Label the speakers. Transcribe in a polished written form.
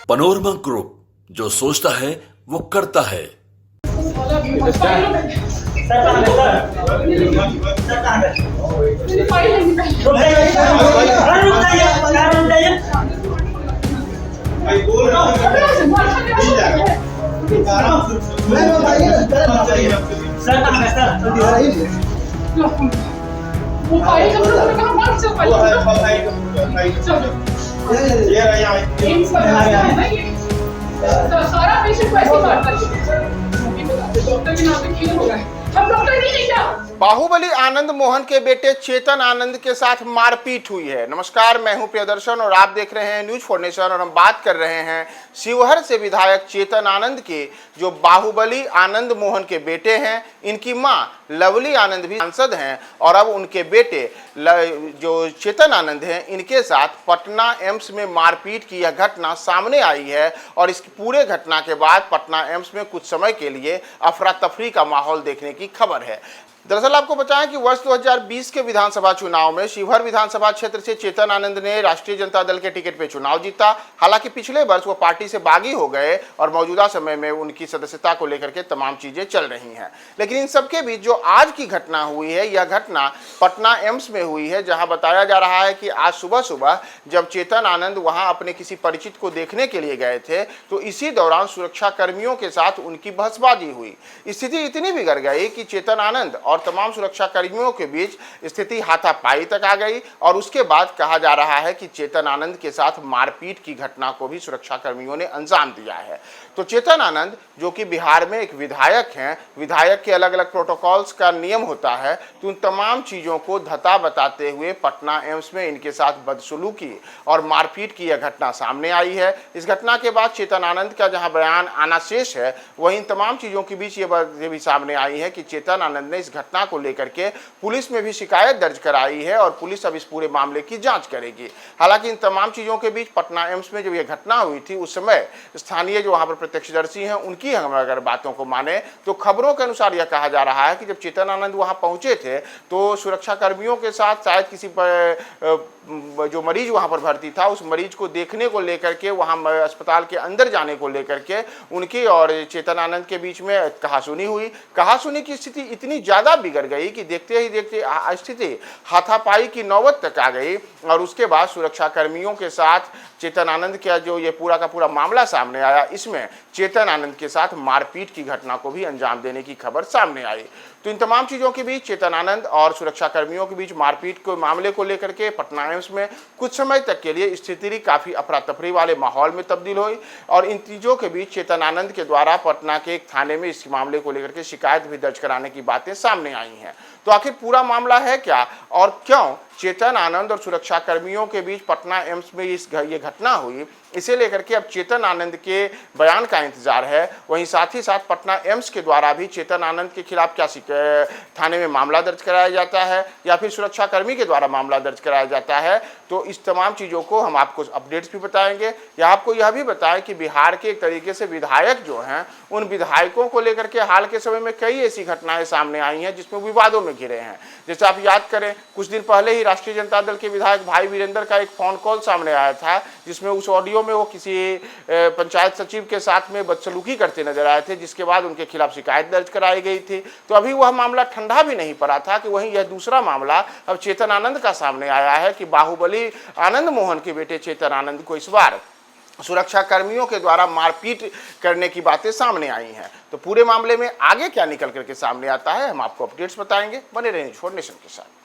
Speaker 1: Panorama group, जो सोचता है वो करता है।
Speaker 2: सारा पेशेंट को ऐसे मारता है। डॉक्टर के नाम पे क्यों होगा? हम डॉक्टर नहीं है क्या?
Speaker 3: बाहुबली आनंद मोहन के बेटे चेतन आनंद के साथ मारपीट हुई है। नमस्कार, मैं हूं प्रियदर्शन और आप देख रहे हैं न्यूज फॉर नेशन और हम बात कर रहे हैं शिवहर से विधायक चेतन आनंद के, जो बाहुबली आनंद मोहन के बेटे हैं। इनकी मां लवली आनंद भी सांसद हैं और अब उनके बेटे जो चेतन आनंद हैं, इनके साथ पटना एम्स में मारपीट की यह घटना सामने आई है। और इस पूरे घटना के बाद पटना एम्स में कुछ समय के लिए अफरा तफरी का माहौल देखने की खबर है। दरअसल आपको बताएं कि वर्ष 2020 के विधानसभा चुनाव में शिवहर विधानसभा क्षेत्र से चेतन आनंद ने राष्ट्रीय जनता दल के टिकट पे चुनाव जीता। हालांकि पिछले वर्ष वो पार्टी से बागी हो गए और मौजूदा समय में उनकी सदस्यता को लेकर के तमाम चीजें चल रही हैं। लेकिन इन सबके बीच जो आज की घटना हुई है, यह घटना पटना एम्स में हुई है, जहां बताया जा रहा है कि आज सुबह सुबह जब चेतन आनंद वहां अपने किसी परिचित को देखने के लिए गए थे, तो इसी दौरान सुरक्षा कर्मियों के साथ उनकी बहसबाजी हुई। स्थिति इतनी बिगड़ गई कि चेतन आनंद और तमाम सुरक्षा कर्मियों के बीच स्थिति हाथापाई तक आ गई। और उसके बाद कहा जा रहा है कि चेतन आनंद के साथ मारपीट की घटना को भी सुरक्षा कर्मियों ने अंजाम दिया है। तो चेतन आनंद, जो कि बिहार में एक विधायक हैं, विधायक के अलग अलग प्रोटोकॉल्स का नियम होता है, तो उन तमाम चीज़ों को धता बताते हुए पटना एम्स में इनके साथ बदसलूकी और मारपीट की यह घटना सामने आई है। इस घटना के बाद चेतन आनंद का जहां बयान आना शेष है, वहीं इन तमाम चीज़ों के बीच ये भी सामने आई है कि चेतन आनंद ने इस घटना को लेकर के पुलिस में भी शिकायत दर्ज कराई है और पुलिस अब इस पूरे मामले की जांच करेगी। हालांकि इन तमाम चीज़ों के बीच पटना एम्स में जब यह घटना हुई थी, उस समय स्थानीय जो वहां पर प्रत्यक्षदर्शी हैं, उनकी हम अगर बातों को माने तो खबरों के अनुसार यह कहा जा रहा है कि जब चेतन आनंद वहां पहुंचे थे तो सुरक्षा कर्मियों के साथ शायद किसी जो मरीज वहां पर भर्ती था, उस मरीज को देखने को लेकर के, वहां अस्पताल के अंदर जाने को लेकर के उनकी और चेतन आनंद के बीच में कहासुनी हुई। कहासुनी की स्थिति इतनी ज़्यादा बिगड़ गई कि देखते ही देखते स्थिति हाथापाई की नौबत तक आ गई। और उसके बाद सुरक्षा कर्मियों के साथ चेतन आनंद का जो ये पूरा का पूरा मामला सामने आया, इसमें चेतन आनंद के साथ मारपीट की घटना को भी अंजाम देने की खबर सामने आई। तो इन तमाम चीज़ों के बीच चेतन आनंद और सुरक्षा कर्मियों के बीच मारपीट के मामले को लेकर के पटना एम्स में कुछ समय तक के लिए स्थिति काफ़ी अफरा तफरी वाले माहौल में तब्दील हुई। और इन चीज़ों के बीच चेतन आनंद के द्वारा पटना के एक थाने में इस मामले को लेकर के शिकायत भी दर्ज कराने की बातें सामने आई हैं। तो आखिर पूरा मामला है क्या और क्यों चेतन आनंद और सुरक्षा कर्मियों के बीच पटना एम्स में ये घटना हुई, इसे लेकर के अब चेतन आनंद के बयान का इंतजार है। वहीं साथ ही साथ पटना एम्स के द्वारा भी चेतन आनंद के खिलाफ क्या थाने में मामला दर्ज कराया जाता है या फिर सुरक्षा कर्मी के द्वारा मामला दर्ज कराया जाता है। तो इस तमाम चीज़ों को हम आपको अपडेट्स भी बताएंगे या आपको यह भी बताएं कि बिहार के एक तरीके से विधायक जो हैं, उन विधायकों को लेकर के हाल के समय में कई ऐसी घटनाएं सामने आई हैं जिसमें विवादों में घिरे हैं। जैसे आप याद करें, कुछ दिन पहले ही राष्ट्रीय जनता दल के विधायक भाई वीरेंद्र का एक फोन कॉल सामने आया था, जिसमें उस ऑडियो में वो किसी पंचायत सचिव के साथ में बदसलूकी करते नजर आए थे, जिसके बाद उनके खिलाफ शिकायत दर्ज कराई गई थी। तो अभी वह मामला ठंडा भी नहीं पड़ा था कि वहीं यह दूसरा मामला अब चेतन आनंद का सामने आया है कि बाहुबली आनंद मोहन के बेटे चेतन आनंद को इस बार सुरक्षा कर्मियों के द्वारा मारपीट करने की बातें सामने आई हैं। तो पूरे मामले में आगे क्या निकल करके सामने आता है, हम आपको अपडेट्स बताएंगे। बने रहें न्यूज फॉर नेशन के साथ।